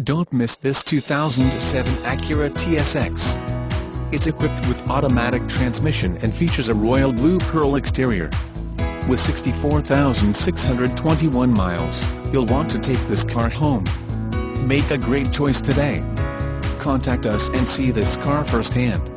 Don't miss this 2007 Acura TSX. It's equipped with automatic transmission and features a royal blue pearl exterior. With 64,621 miles, you'll want to take this car home. Make a great choice today. Contact us and see this car firsthand.